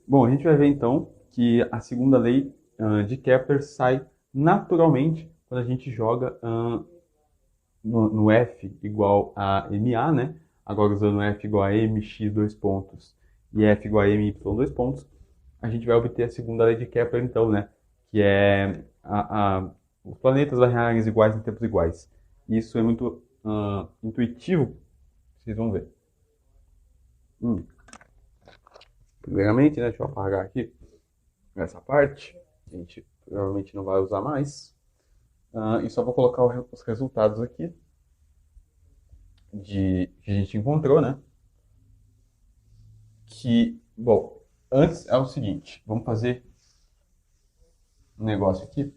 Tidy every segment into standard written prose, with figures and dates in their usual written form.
Bom, a gente vai ver então que a segunda lei de Kepler sai naturalmente quando a gente joga no F igual a MA, né? Agora usando F igual a mx dois pontos e F igual a my dois pontos, a gente vai obter a segunda lei de Kepler então, né? Que é os planetas variarem iguais em tempos iguais. Isso é muito intuitivo, vocês vão ver. Primeiramente, né? Deixa eu apagar aqui essa parte. A gente provavelmente não vai usar mais. E só vou colocar os resultados aqui que a gente encontrou, né? Que, bom, antes é o seguinte, vamos fazer um negócio aqui.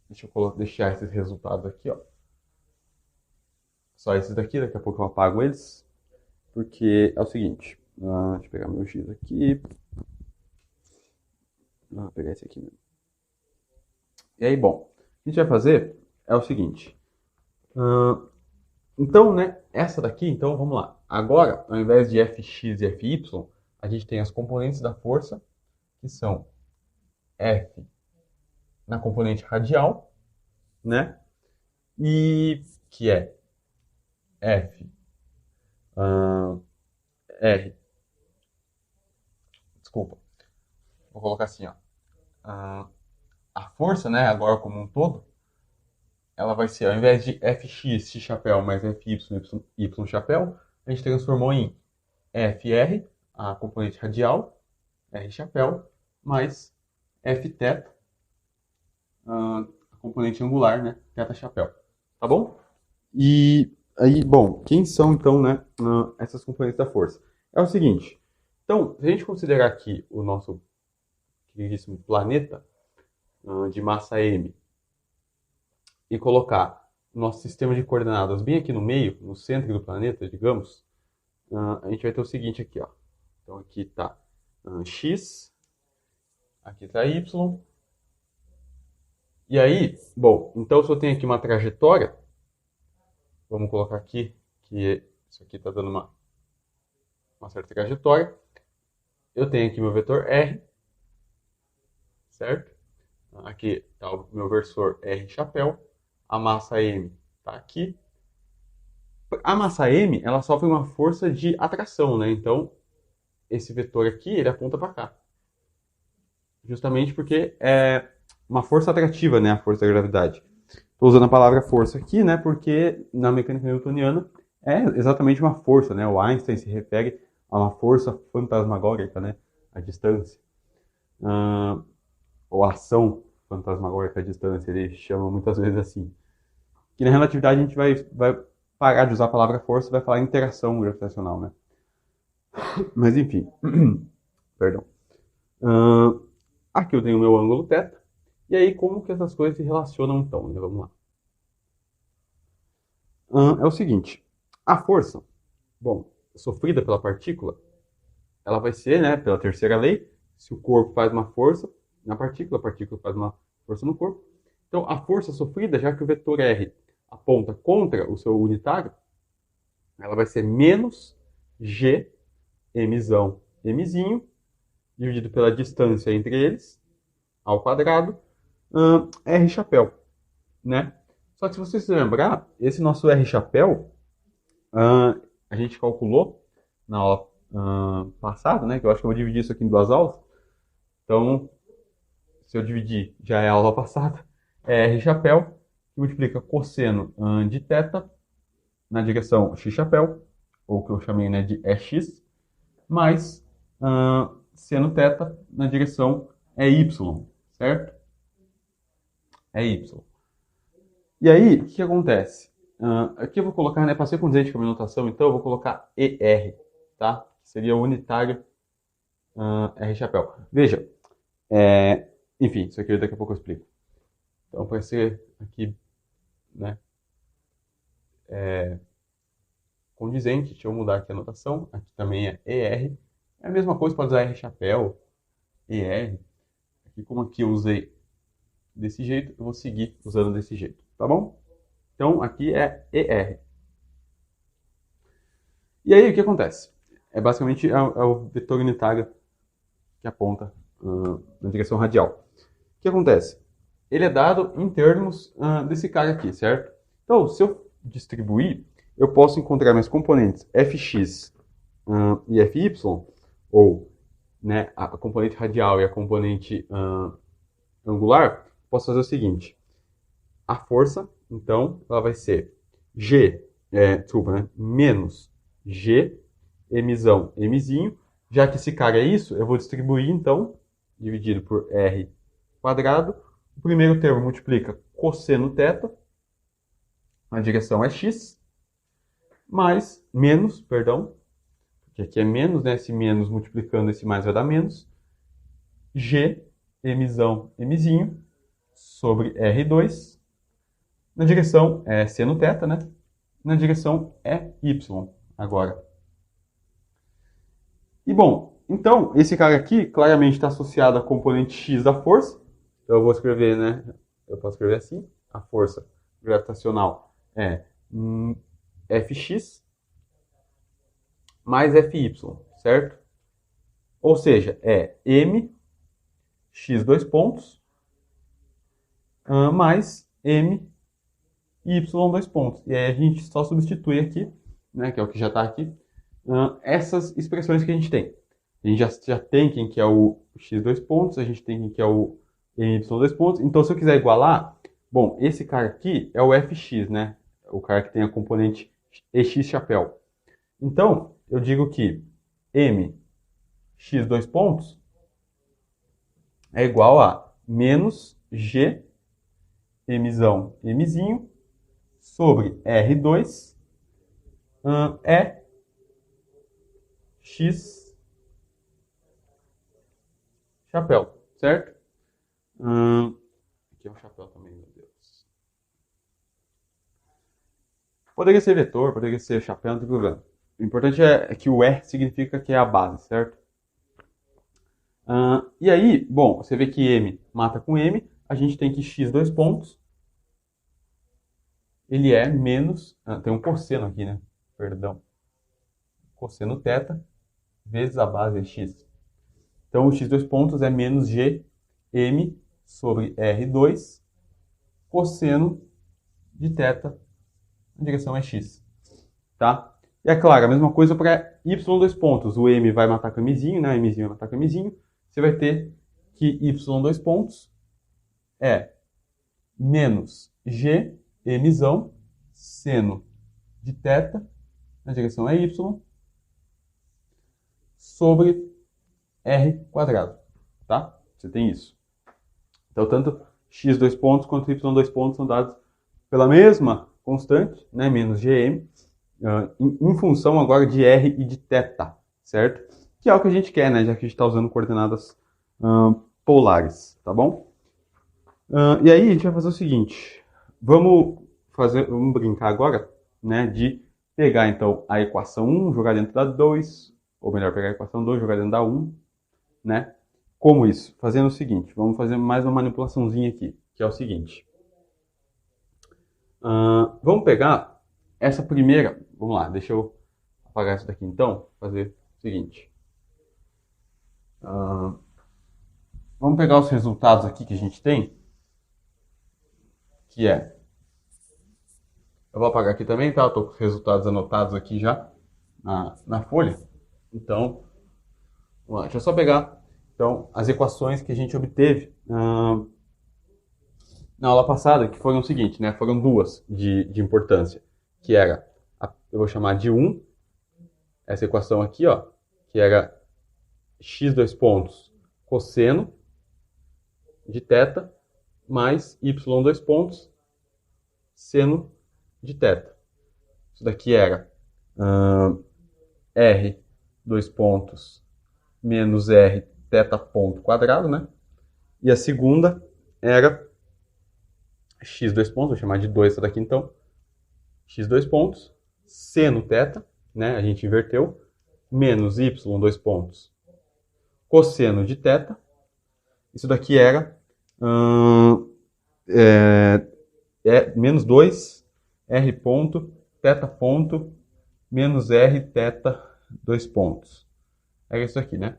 Deixa eu deixar esses resultados aqui, ó. Só esses daqui, daqui a pouco eu apago eles. Porque é o seguinte, deixa eu pegar meu X aqui. Vou pegar esse aqui mesmo. E aí, bom, o que a gente vai fazer é o seguinte. Então, né, essa daqui, então vamos lá. Agora, ao invés de Fx e Fy, a gente tem as componentes da força, que são F na componente radial, né? E que é F, R, desculpa, vou colocar assim, ó. A força, né, agora como um todo, ela vai ser, ao invés de Fx, x chapéu, mais Fy, y chapéu, a gente transformou em Fr, a componente radial, R chapéu, mais F θ, a componente angular, né, θ chapéu. Tá bom? E aí, bom, quem são então, né, essas componentes da força? É o seguinte, então, se a gente considerar aqui o nosso queridíssimo planeta de massa m e colocar o nosso sistema de coordenadas bem aqui no meio, no centro do planeta, digamos, a gente vai ter o seguinte aqui, ó. Então aqui está x, aqui está y. E aí, bom, então se eu tenho aqui uma trajetória, vamos colocar aqui que isso aqui está dando uma certa trajetória. Eu tenho aqui meu vetor R, certo? Aqui está o meu versor R chapéu. A massa M está aqui. A massa M, ela sofre uma força de atração, né? Então, esse vetor aqui, ele aponta para cá. Justamente porque é uma força atrativa, né? A força da gravidade. Estou usando a palavra força aqui, né? Porque na mecânica newtoniana é exatamente uma força, né? O Einstein se refere a uma força fantasmagórica, né? A distância. Ou ação fantasmagórica à distância, ele chama muitas vezes assim. Que na relatividade a gente vai parar de usar a palavra força e vai falar interação gravitacional, né? Mas enfim, perdão. Aqui eu tenho o meu ângulo θ. E aí, como que essas coisas se relacionam então? Né? Vamos lá. É o seguinte, a força, bom, sofrida pela partícula, ela vai ser, né, pela terceira lei, se o corpo faz uma força na partícula, a partícula faz uma força no corpo. Então, a força sofrida, já que o vetor R aponta contra o seu unitário, ela vai ser menos G, Mzão, Mzinho, dividido pela distância entre eles, ao quadrado, R chapéu, né? Só que se você se lembrar, esse nosso R chapéu, a gente calculou na aula passada, né? Que eu acho que eu vou dividir isso aqui em duas aulas. Então, se eu dividir, já é a aula passada, é R chapéu, que multiplica cosseno de θ na direção x chapéu, ou que eu chamei, né, de EX, mais seno θ na direção y, certo? É y. E aí, o que acontece? Aqui eu vou colocar, né, para ser condizente com a minha notação, então eu vou colocar ER, tá? Que seria o unitário R chapéu. Veja, enfim, isso aqui daqui a pouco eu explico. Então, para ser aqui, né, condizente, deixa eu mudar aqui a notação. Aqui também é ER. É a mesma coisa, pode usar R chapéu, ER. Aqui, como aqui eu usei desse jeito, eu vou seguir usando desse jeito, tá bom? Então, aqui é ER. E aí, o que acontece? É basicamente o vetor unitário que aponta na direção radial. O que acontece? Ele é dado em termos desse cara aqui, certo? Então, se eu distribuir, eu posso encontrar meus componentes fx e fy, ou né, a componente radial e a componente angular. Posso fazer o seguinte: a força, então, ela vai ser G, desculpa, né, menos G, Mzão, Mzinho. Já que esse cara é isso, eu vou distribuir, então, dividido por R quadrado. O primeiro termo multiplica cosseno θ, a direção é x, mais, menos, perdão, porque aqui é menos, né? Esse menos multiplicando esse mais vai dar menos, G, Mzão, Mzinho, sobre R2, na direção é seno θ, né? Na direção é y, agora. E bom, então, esse cara aqui claramente está associado à componente x da força. Então eu vou escrever, né? Eu posso escrever assim: a força gravitacional é Fx mais Fy, certo? Ou seja, é m x dois pontos mais m y dois pontos. E aí a gente só substitui aqui, né, que é o que já está aqui, essas expressões que a gente tem. A gente já tem quem que é o x dois pontos, a gente tem quem que é o my dois pontos. Então, se eu quiser igualar, bom, esse cara aqui é o fx, né? O cara que tem a componente x chapéu. Então, eu digo que m x dois pontos é igual a menos g mzão mzinho sobre R2 é x chapéu, certo? Aqui é um chapéu também, meu Deus. Poderia ser vetor, poderia ser chapéu, não tem problema. O importante é que o R significa que é a base, certo? E aí, bom, você vê que M mata com M, a gente tem que x dois pontos, ele é menos, tem um cosseno aqui, né? Perdão. Cosseno θ vezes a base é x. Então, o x dois pontos é menos g m sobre R2 cosseno de θ, a direção é x. Tá? E é claro, a mesma coisa para y dois pontos. O m vai matar com mzinho, né? Mzinho vai matar com mzinho. Você vai ter que y dois pontos é menos g mzão seno de θ, a direção é y, sobre r quadrado. Tá? Você tem isso. Então, tanto x dois pontos quanto y dois pontos são dados pela mesma constante, né, menos gm, em função agora de r e de θ, certo? Que é o que a gente quer, né, já que a gente está usando coordenadas polares, tá bom? E aí a gente vai fazer o seguinte: vamos brincar agora, né, de pegar então a equação 1, jogar dentro da 2, ou melhor, pegar a equação 2, jogar dentro da 1, né? Como isso? Fazendo o seguinte, vamos fazer mais uma manipulaçãozinha aqui, que é o seguinte. Vamos pegar essa primeira, vamos lá, deixa eu apagar isso daqui então, fazer o seguinte. Vamos pegar os resultados aqui que a gente tem, que é... Eu vou apagar aqui também, tá? Eu tô com os resultados anotados aqui já na folha. Então, vamos lá, deixa eu só pegar então, as equações que a gente obteve na aula passada, que foram o seguinte, né? Foram duas de importância, que era, eu vou chamar de 1, essa equação aqui, ó, que era x dois pontos cosseno de θ mais y dois pontos seno de θ. Isso daqui era r dois pontos menos r θ ponto quadrado, né? E a segunda era x dois pontos, vou chamar de 2 essa daqui então, x dois pontos, seno θ, né? A gente inverteu, menos y dois pontos, cosseno de θ. Isso daqui era menos 2 r ponto, θ ponto, menos r θ dois pontos. Era isso aqui, né?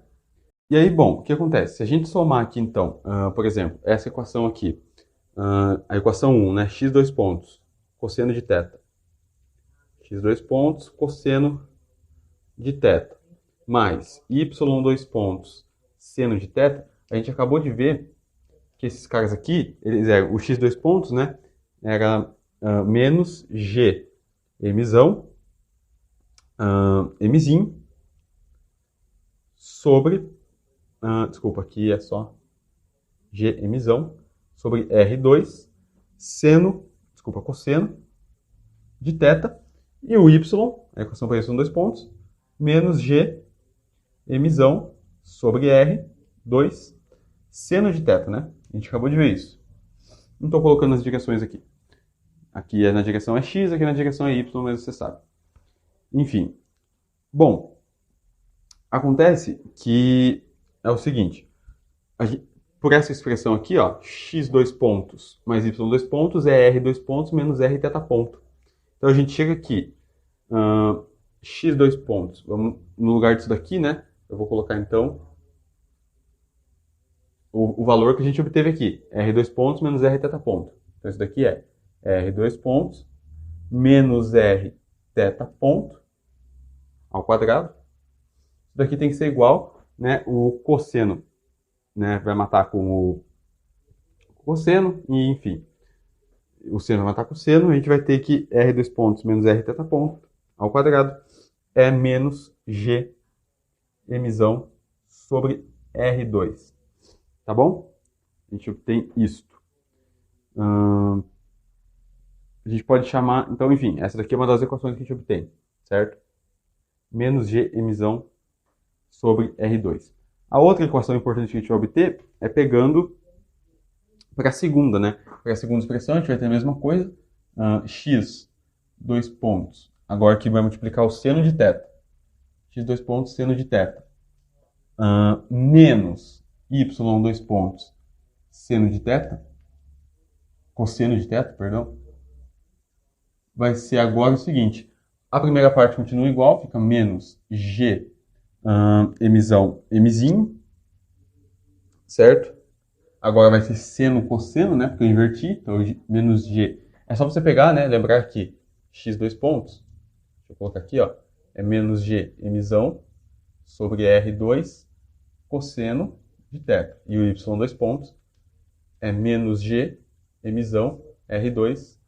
E aí, bom, o que acontece? Se a gente somar aqui, então, por exemplo, essa equação aqui, a equação 1, né? X dois pontos, cosseno de θ. X dois pontos, cosseno de θ, mais y dois pontos, seno de θ, a gente acabou de ver que esses caras aqui, eles eram o x dois pontos, né? Era menos g mzão, mzinho, sobre, desculpa, aqui é só g mzão, sobre R2, cosseno de θ, e o y, a equação para isso são dois pontos, menos g mzão sobre R2, seno de θ, né? A gente acabou de ver isso. Não estou colocando as direções aqui. Aqui na direção é x, aqui na direção é y, mas você sabe. Enfim. Bom, acontece que é o seguinte. Por essa expressão aqui, ó, x dois pontos mais y dois pontos é r dois pontos menos r θ ponto. Então a gente chega aqui, x dois pontos, vamos, no lugar disso daqui, né? Eu vou colocar então o valor que a gente obteve aqui, r dois pontos menos r θ ponto. Então isso daqui é r dois pontos menos r θ ponto ao quadrado. Isso daqui tem que ser igual, né, o cosseno, né, vai matar com o cosseno, e enfim, o seno vai matar com o seno, a gente vai ter que r dois pontos menos r θ ponto ao quadrado é menos g mzão sobre R2. Tá bom? A gente obtém isto. A gente pode chamar... Então, enfim, essa daqui é uma das equações que a gente obtém, certo? Menos g mzão sobre R2. A outra equação importante que a gente vai obter é pegando para a segunda, né? Para a segunda expressão, a gente vai ter a mesma coisa. X, dois pontos. Agora aqui vai multiplicar o seno de θ. X, dois pontos, seno de θ. Menos y, dois pontos, seno de θ. Cosseno de θ, perdão. Vai ser agora o seguinte. A primeira parte continua igual, fica menos g mzão, mzinho. Certo? Agora vai ser seno cosseno, né? Porque eu inverti, então menos g. É só você pegar, né? Lembrar que x dois pontos, deixa eu colocar aqui, ó, é menos g mzão sobre R2 cosseno de θ. E o y dois pontos é menos g mzão R2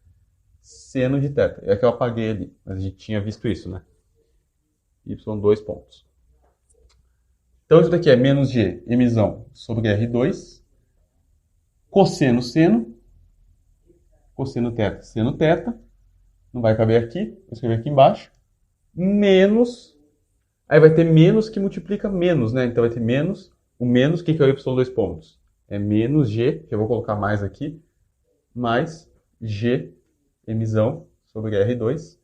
seno de θ. É que eu apaguei ali, mas a gente tinha visto isso, né? Y dois pontos. Então isso daqui é menos g mzão sobre R2 cosseno seno, cosseno θ, seno θ, não vai caber aqui, vou escrever aqui embaixo, menos, aí vai ter menos que multiplica menos, né? Então vai ter menos, o menos, o que é o y dois pontos? É menos g, que eu vou colocar mais aqui, mais g mzão sobre R2,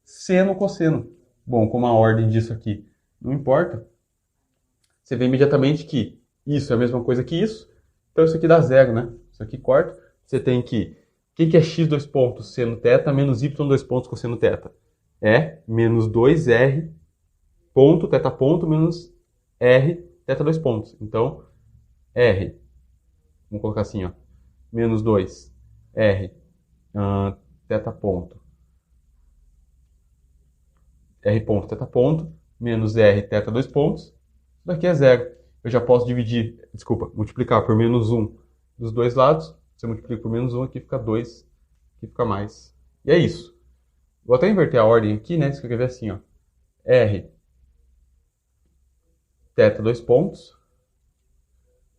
seno cosseno. Bom, como a ordem disso aqui não importa, você vê imediatamente que isso é a mesma coisa que isso, então isso aqui dá zero, né? Isso aqui corta. Você tem que... O que é x dois pontos seno θ menos y dois pontos cosseno θ? É menos 2r ponto θ ponto menos r θ dois pontos. Então, r, vamos colocar assim, ó, menos 2r θ ponto, r ponto θ ponto, menos r θ dois pontos. Isso daqui é zero. Eu já posso multiplicar por menos 1 dos dois lados. Você multiplica por menos 1, aqui fica 2, aqui fica mais. E é isso. Vou até inverter a ordem aqui, né? Escrever assim, ó. R θ dois pontos,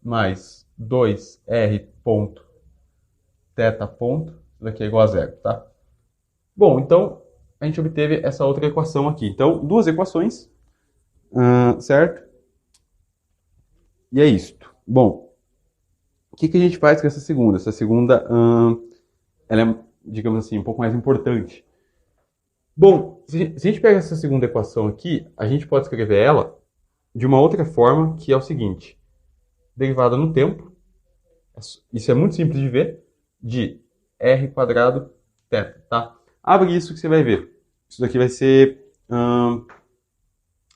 mais 2r ponto θ ponto. Isso daqui é igual a zero, tá? Bom, então a gente obteve essa outra equação aqui. Então, duas equações, certo? E é isto. Bom, o que a gente faz com essa segunda? Essa segunda, ela é, digamos assim, um pouco mais importante. Bom, se a gente pega essa segunda equação aqui, a gente pode escrever ela de uma outra forma, que é o seguinte. Derivada no tempo, isso é muito simples de ver, de r quadrado θ, tá? Abre isso que você vai ver. Isso daqui vai ser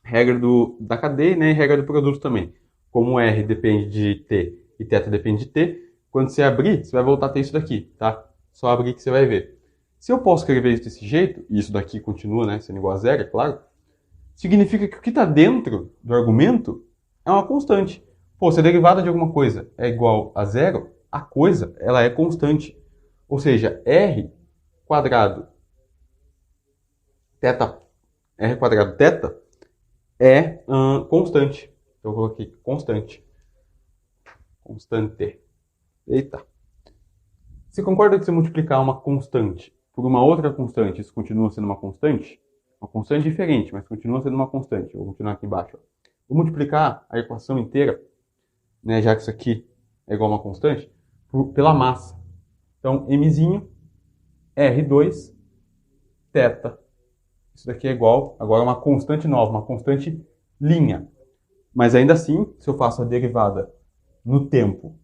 regra da cadeia, né, e regra do produto também. Como R depende de T e θ depende de T, quando você abrir, você vai voltar a ter isso daqui, tá? Só abrir que você vai ver. Se eu posso escrever isso desse jeito, e isso daqui continua, né, sendo igual a zero, é claro, significa que o que está dentro do argumento é uma constante. Pô, se a derivada de alguma coisa é igual a zero, a coisa ela é constante. Ou seja, r quadrado θ é constante. Então eu coloquei constante. Constante. Eita. Você concorda que se eu multiplicar uma constante por uma outra constante, isso continua sendo uma constante? Uma constante diferente, mas continua sendo uma constante. Eu vou continuar aqui embaixo. Vou multiplicar a equação inteira, né, já que isso aqui é igual a uma constante, pela massa. Então, mzinho, R2, θ. Isso daqui é igual, agora, a uma constante nova, uma constante linha. Mas ainda assim, se eu faço a derivada no tempo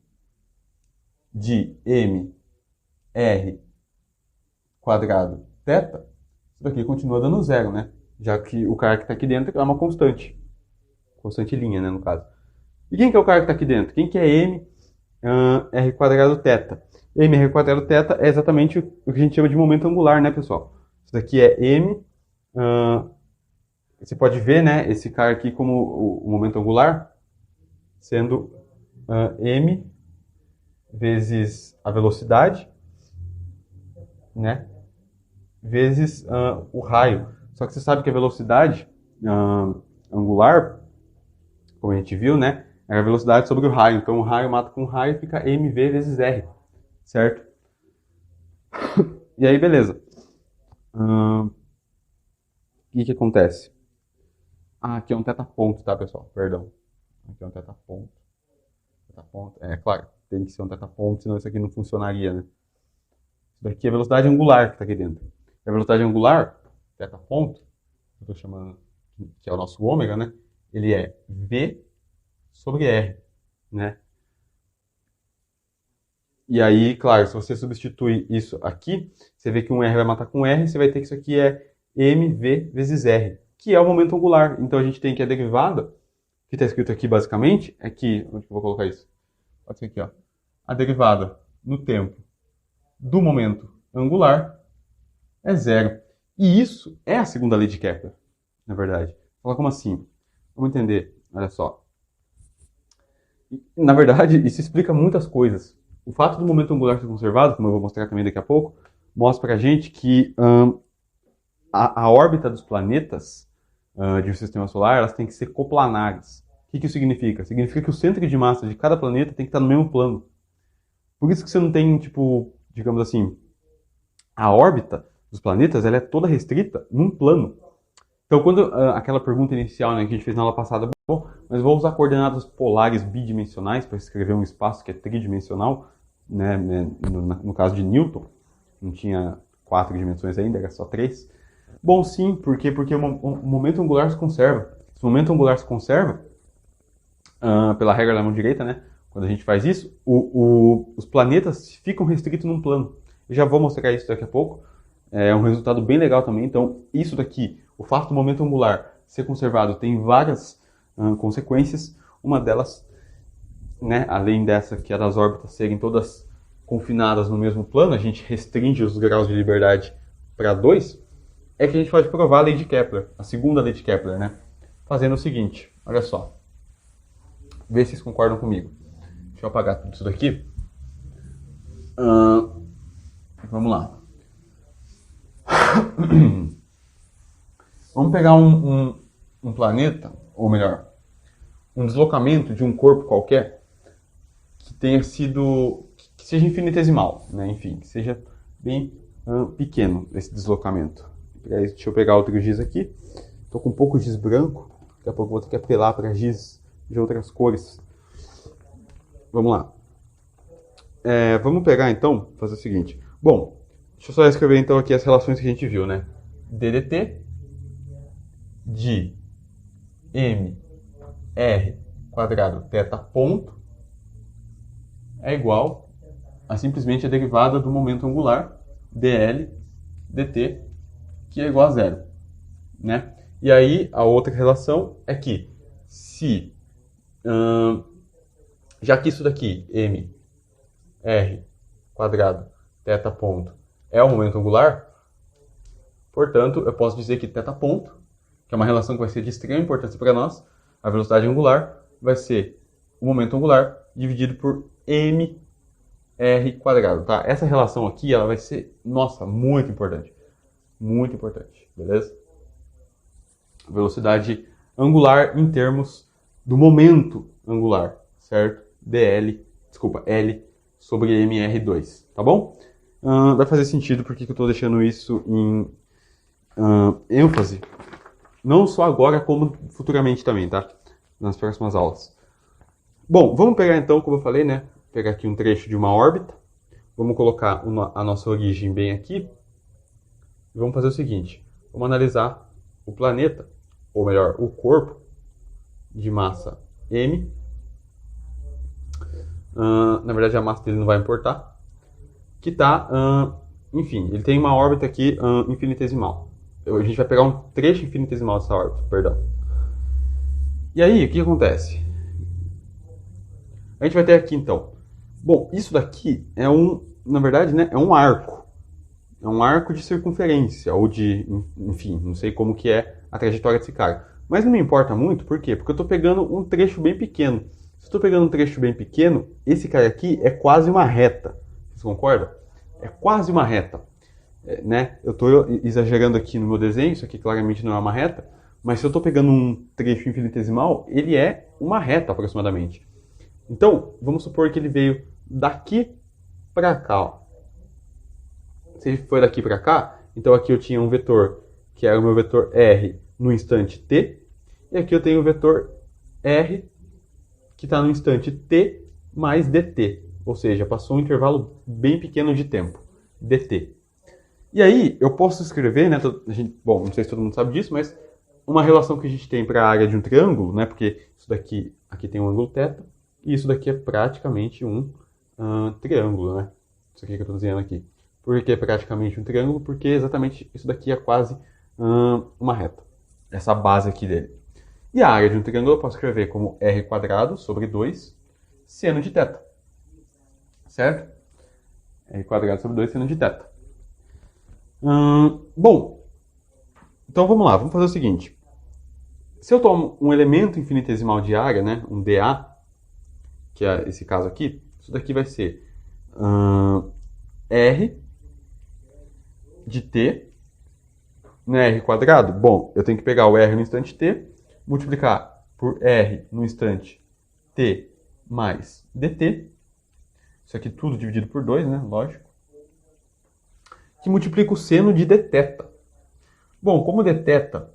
de m, r quadrado θ, isso daqui continua dando zero, né? Já que o cara que está aqui dentro é uma constante. Constante linha, né, no caso. E quem que é o cara que está aqui dentro? Quem que é m, r quadrado θ? M, r quadrado θ é exatamente o que a gente chama de momento angular, né, pessoal? Isso daqui é m... você pode ver, né, esse cara aqui como o momento angular sendo m vezes a velocidade, né, vezes o raio. Só que você sabe que a velocidade angular, como a gente viu, né, é a velocidade sobre o raio. Então o raio mata com o raio e fica mv vezes r, certo? E aí, beleza. O que acontece? Aqui é um θ-ponto, tá, pessoal? Perdão. Aqui é um θ-ponto. Θ-ponto. É claro, tem que ser um θ-ponto, senão isso aqui não funcionaria, né? Isso daqui é a velocidade angular que está aqui dentro. E a velocidade angular, θ-ponto, que eu estou chamando, que é o nosso ômega, né? Ele é v sobre r, né? E aí, claro, se você substitui isso aqui, você vê que um R vai matar com R, você vai ter que isso aqui é mv vezes R, que é o momento angular. Então a gente tem que a derivada, que está escrito aqui basicamente, é que... Onde que eu vou colocar isso? Pode ser aqui, ó. A derivada no tempo do momento angular é zero. E isso é a segunda lei de Kepler, na verdade. Fala como assim? Vamos entender, olha só. Na verdade, isso explica muitas coisas. O fato do momento angular ser conservado, como eu vou mostrar também daqui a pouco, mostra pra gente que a órbita dos planetas de um sistema solar, elas têm que ser coplanares. O que isso significa? Significa que o centro de massa de cada planeta tem que estar no mesmo plano. Por isso que você não tem, tipo, digamos assim, a órbita dos planetas, ela é toda restrita num plano. Então, quando aquela pergunta inicial, né, que a gente fez na aula passada, bom, mas vou usar coordenadas polares bidimensionais para escrever um espaço que é tridimensional, né, no caso de Newton, não tinha 4 dimensões ainda, era só 3. Bom, sim, porque o momento angular se conserva. Se o momento angular se conserva, pela regra da mão direita, né, quando a gente faz isso, os planetas ficam restritos num plano. Eu já vou mostrar isso daqui a pouco. É um resultado bem legal também. Então, isso daqui, o fato do momento angular ser conservado, tem várias consequências. Uma delas, né, além dessa que é das órbitas serem todas confinadas no mesmo plano, a gente restringe os graus de liberdade para 2, é que a gente pode provar a lei de Kepler, a segunda lei de Kepler, né? Fazendo o seguinte, olha só. Vê se vocês concordam comigo. Deixa eu apagar tudo isso daqui. Vamos lá. Vamos pegar um planeta, ou melhor, um deslocamento de um corpo qualquer que tenha sido, que seja infinitesimal, né? Enfim, que seja bem pequeno esse deslocamento. Deixa eu pegar outro giz aqui. Estou com um pouco de giz branco, daqui a pouco vou ter que apelar para giz de outras cores. Vamos lá. Vamos pegar então, fazer o seguinte. Bom, deixa eu só escrever então aqui as relações que a gente viu, né? DDT de m r quadrado θ ponto é igual a simplesmente a derivada do momento angular dl dt, que é igual a zero, né? E aí, a outra relação é que se, já que isso daqui, m, r quadrado, θ ponto, é o momento angular, portanto, eu posso dizer que θ ponto, que é uma relação que vai ser de extrema importância para nós, a velocidade angular vai ser o momento angular dividido por mr quadrado, tá? Essa relação aqui, ela vai ser, nossa, muito importante, beleza? Velocidade angular em termos do momento angular, certo? L sobre mr2, tá bom? Vai fazer sentido porque eu estou deixando isso em ênfase, não só agora, como futuramente também, tá? Nas próximas aulas. Bom, vamos pegar então, como eu falei, né? Pegar aqui um trecho de uma órbita, vamos colocar a nossa origem bem aqui, e vamos fazer o seguinte, vamos analisar o planeta, ou melhor, o corpo de massa m. Na verdade, a massa dele não vai importar, que está, enfim, ele tem uma órbita aqui infinitesimal. A gente vai pegar um trecho infinitesimal dessa órbita, perdão. E aí, o que acontece? A gente vai ter aqui, então, bom, isso daqui é na verdade, né, é um arco. É um arco de circunferência, ou de, enfim, não sei como que é a trajetória desse cara. Mas não me importa muito, por quê? Porque eu estou pegando um trecho bem pequeno. Se eu estou pegando um trecho bem pequeno, esse cara aqui é quase uma reta. Vocês concordam? É quase uma reta. Né? Eu estou exagerando aqui no meu desenho, isso aqui claramente não é uma reta, mas se eu estou pegando um trecho infinitesimal, ele é uma reta aproximadamente. Então, vamos supor que ele veio daqui para cá, ó. Se ele foi daqui para cá, então aqui eu tinha um vetor que era o meu vetor r no instante t, e aqui eu tenho o vetor r que está no instante t mais dt, ou seja, passou um intervalo bem pequeno de tempo, dt. E aí eu posso escrever, né, bom, não sei se todo mundo sabe disso, mas uma relação que a gente tem para a área de um triângulo, né, porque isso daqui tem um ângulo θ, e isso daqui é praticamente um triângulo, né, isso aqui que eu estou dizendo aqui. Por que é praticamente um triângulo? Porque exatamente isso daqui é quase uma reta. Essa base aqui dele. E a área de um triângulo eu posso escrever como r quadrado sobre 2 seno de θ. Certo? R quadrado sobre 2 seno de θ. Bom, então vamos lá. Vamos fazer o seguinte. Se eu tomo um elemento infinitesimal de área, né, um dA, que é esse caso aqui, isso daqui vai ser r de t, né, r quadrado? Bom, eu tenho que pegar o r no instante t, multiplicar por r no instante t mais dt. Isso aqui tudo dividido por 2, né? Lógico. Que multiplica o seno de dθ. Bom, como dθ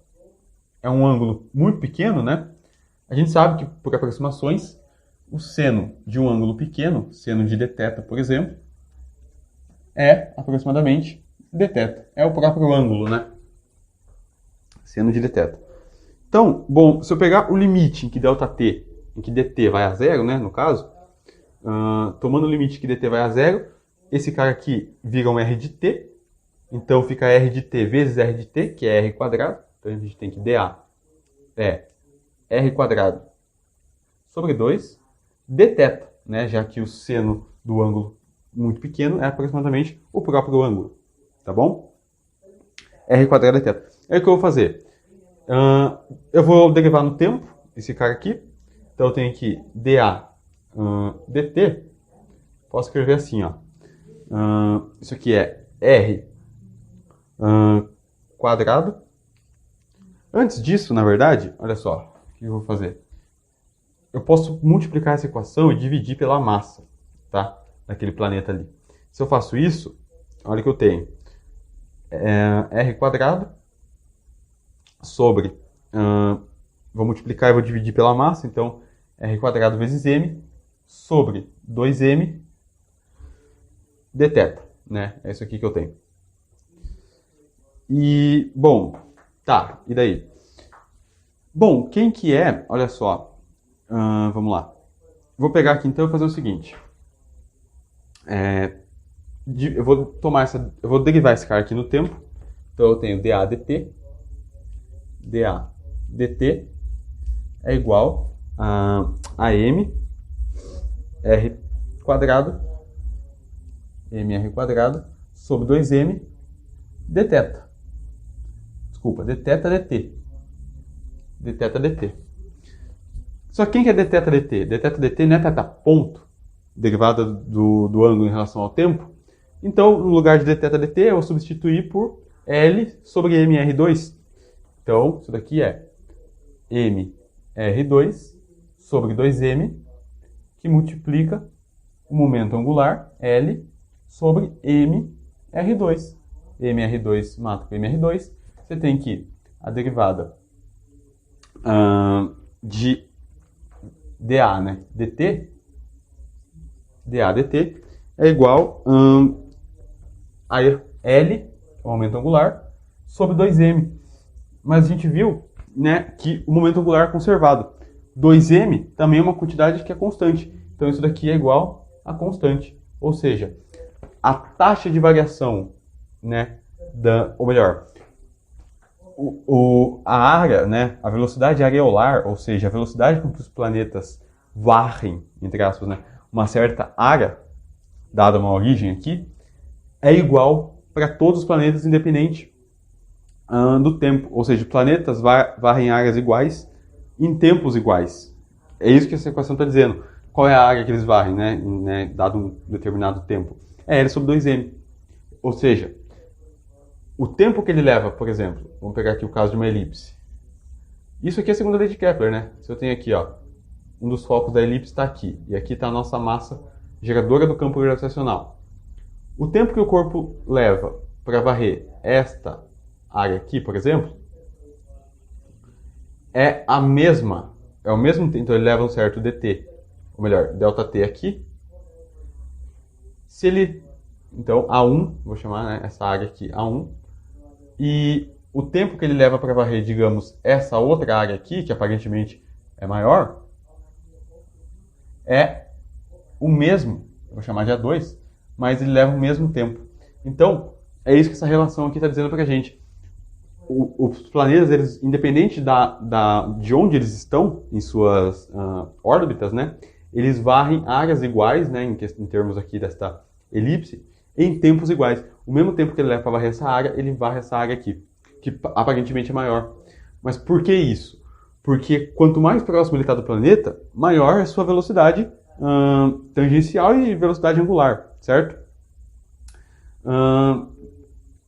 é um ângulo muito pequeno, né? A gente sabe que, por aproximações, o seno de um ângulo pequeno, seno de dθ, por exemplo, é aproximadamente dθ. É o próprio ângulo, né? Seno de dθ. Então, bom, se eu pegar o limite em que ΔT, em que dt vai a zero, né, no caso, tomando o limite que dt vai a zero, esse cara aqui vira um r de t, então fica r de t vezes r de t, que é r quadrado, então a gente tem que dA é r quadrado sobre 2 dθ, né, já que o seno do ângulo muito pequeno é aproximadamente o próprio ângulo, tá bom? R quadrado dθ. Aí o que eu vou fazer? Eu vou derivar no tempo esse cara aqui, então eu tenho que dA dt, posso escrever assim, ó. Isso aqui é r quadrado. Antes disso, na verdade, olha só, o que eu vou fazer? Eu posso multiplicar essa equação e dividir pela massa, tá? Daquele planeta ali. Se eu faço isso, olha o que eu tenho. R quadrado sobre, vou multiplicar e vou dividir pela massa, então r quadrado vezes m sobre 2m dθ, né? É isso aqui que eu tenho. E, bom, tá, e daí? Bom, quem que é, olha só, vamos lá. Vou pegar aqui então e fazer o seguinte. Eu vou derivar esse cara aqui no tempo. Então eu tenho dA dt dA dt é igual a m r quadrado, mr quadrado, sobre 2m dθ. Desculpa, dθ dt. Dθ dt. Só que quem que é dθ dt? Dθ dt não é θ ponto, derivada do ângulo em relação ao tempo. Então, no lugar de dθ dt, eu vou substituir por L sobre mr2. Então, isso daqui é mr2 sobre 2m, que multiplica o momento angular, L, sobre mr2. mr2 mata com mr2. Você tem que a derivada de dA, né? dt, dA dt, é igual a L, o momento angular, sobre 2m. Mas a gente viu, né, que o momento angular é conservado. 2m também é uma quantidade que é constante. Então isso daqui é igual a constante. Ou seja, a taxa de variação, né, ou melhor, a área, né, a velocidade areolar, ou seja, a velocidade com que os planetas varrem, entre aspas, né, uma certa área, dada uma origem aqui, é igual para todos os planetas, independente do tempo. Ou seja, planetas varrem áreas iguais em tempos iguais. É isso que essa equação está dizendo. Qual é a área que eles varrem, né, dado um determinado tempo? É L sobre 2m. Ou seja, o tempo que ele leva, por exemplo, vamos pegar aqui o caso de uma elipse. Isso aqui é a segunda lei de Kepler, né? Se eu tenho aqui, ó, um dos focos da elipse está aqui, e aqui está a nossa massa geradora do campo gravitacional. O tempo que o corpo leva para varrer esta área aqui, por exemplo, é o mesmo tempo, então ele leva um certo dt, ou melhor, ΔT aqui. Se ele, então, A1, vou chamar, né, essa área aqui A1, e o tempo que ele leva para varrer, digamos, essa outra área aqui, que aparentemente é maior, é o mesmo, vou chamar de A2, mas ele leva o mesmo tempo. Então, é isso que essa relação aqui está dizendo para a gente. Os planetas, eles, independente de onde eles estão em suas órbitas, né, eles varrem áreas iguais, né, em termos aqui desta elipse, em tempos iguais. O mesmo tempo que ele leva para varrer essa área, ele varre essa área aqui, que aparentemente é maior. Mas por que isso? Porque quanto mais próximo ele está do planeta, maior é a sua velocidade tangencial e velocidade angular, certo?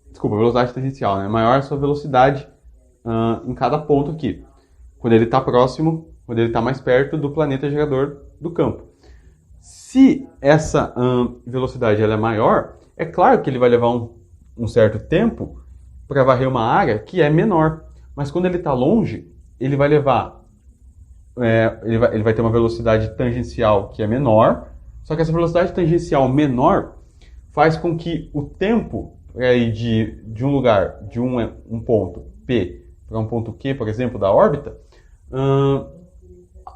Desculpa, velocidade tangencial, né? Maior é a sua velocidade em cada ponto aqui. Quando ele está próximo, quando ele está mais perto do planeta gerador do campo. Se essa velocidade ela é maior, é claro que ele vai levar um certo tempo para varrer uma área que é menor. Mas quando ele está longe, ele vai levar... ele vai ter uma velocidade tangencial que é menor, só que essa velocidade tangencial menor faz com que o tempo de um lugar, de um ponto P para um ponto Q, por exemplo, da órbita,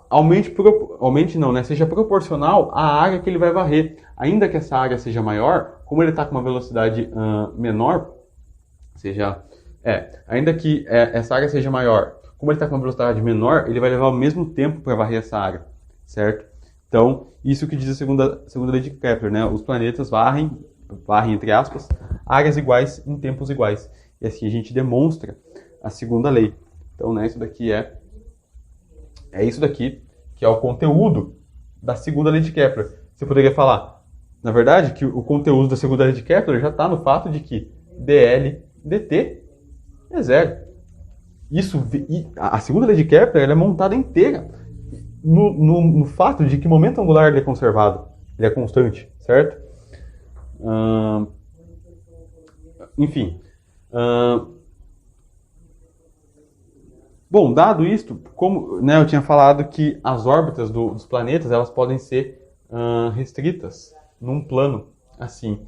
aumente não, né? Seja proporcional à área que ele vai varrer. Ainda que essa área seja maior, como ele está com uma velocidade menor, ainda que essa área seja maior, como ele está com uma velocidade menor, ele vai levar o mesmo tempo para varrer essa área, certo? Então, isso que diz a segunda lei de Kepler, né? Os planetas varrem, entre aspas, áreas iguais em tempos iguais. E assim a gente demonstra a segunda lei. Então, né, isso daqui é isso daqui que é o conteúdo da segunda lei de Kepler. Você poderia falar, na verdade, que o conteúdo da segunda lei de Kepler já está no fato de que dL dt é zero. A segunda lei de Kepler ela é montada inteira no fato de que o momento angular ele é conservado, ele é constante, certo? Enfim. Bom, dado isto, como, né, eu tinha falado que as órbitas dos planetas elas podem ser restritas num plano assim.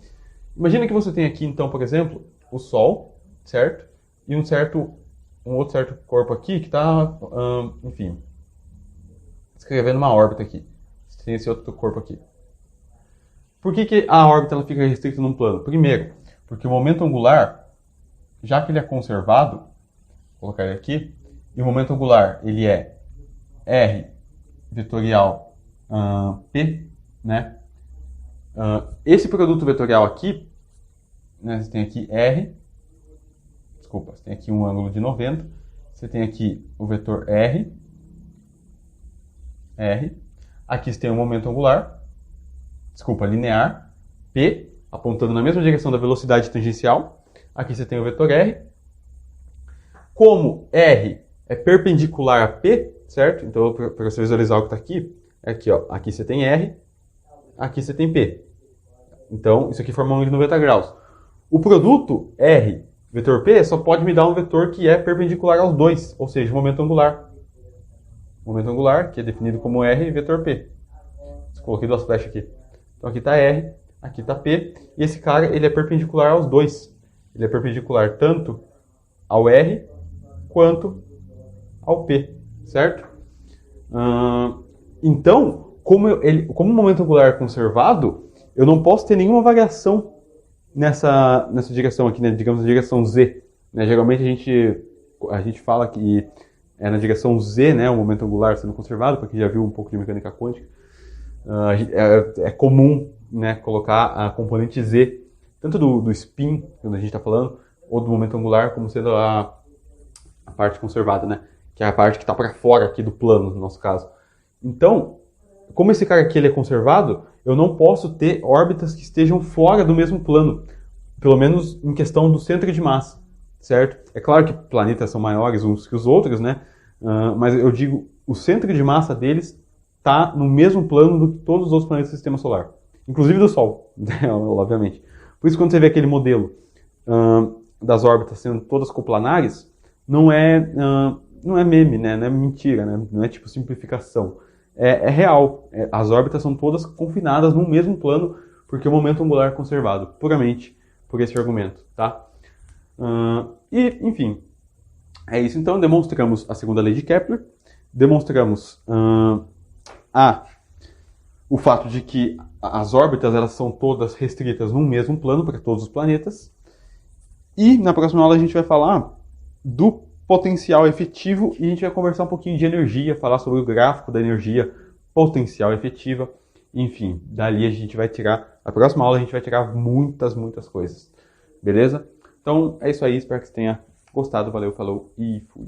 Imagina que você tem aqui, então, por exemplo, o Sol, certo? E um outro certo corpo aqui que está, enfim, descrevendo uma órbita aqui. Você tem esse outro corpo aqui. Por que a órbita ela fica restrita num plano? Primeiro, porque o momento angular, já que ele é conservado, vou colocar ele aqui, E o momento angular, ele é R vetorial P, né? Esse produto vetorial aqui, né, você tem aqui você tem aqui um ângulo de 90, você tem aqui o vetor R, aqui você tem o momento angular, linear, P, apontando na mesma direção da velocidade tangencial, aqui você tem o vetor R. Como R é perpendicular a P, certo? Então, para você visualizar o que está aqui, é aqui, ó, aqui você tem R, aqui você tem P. Então, isso aqui forma um ângulo de 90 graus. O produto R, vetor P, só pode me dar um vetor que é perpendicular aos dois, ou seja, momento angular. Momento angular, que é definido como R, vetor P. Coloquei duas flechas aqui. Então, aqui está R, aqui está P, e esse cara ele é perpendicular aos dois. Ele é perpendicular tanto ao R quanto ao P, certo? Então, como o momento angular é conservado, eu não posso ter nenhuma variação nessa direção aqui, né? Digamos na direção Z. Né? Geralmente a gente fala que é na direção Z, né? O momento angular sendo conservado, para quem já viu um pouco de mecânica quântica. É comum, né, colocar a componente Z, tanto do spin, quando a gente está falando, ou do momento angular, como sendo a parte conservada, né? Que é a parte que está para fora aqui do plano, no nosso caso. Então, como esse cara aqui ele é conservado, eu não posso ter órbitas que estejam fora do mesmo plano, pelo menos em questão do centro de massa, certo? É claro que planetas são maiores uns que os outros, né? Mas eu digo, o centro de massa deles está no mesmo plano do que todos os outros planetas do Sistema Solar, inclusive do Sol, obviamente. Por isso, quando você vê aquele modelo das órbitas sendo todas coplanares, não é meme, né? Não é mentira, né? Não é tipo simplificação. É real. As órbitas são todas confinadas no mesmo plano, porque o momento angular é conservado, puramente por esse argumento, tá? Enfim, é isso. Então, demonstramos a segunda lei de Kepler, demonstramos o fato de que as órbitas elas são todas restritas num mesmo plano para todos os planetas. E na próxima aula a gente vai falar do potencial efetivo e a gente vai conversar um pouquinho de energia, falar sobre o gráfico da energia potencial efetiva. Enfim, dali a gente vai tirar, na próxima aula a gente vai tirar muitas coisas. Beleza? Então é isso aí, espero que você tenha gostado. Valeu, falou e fui.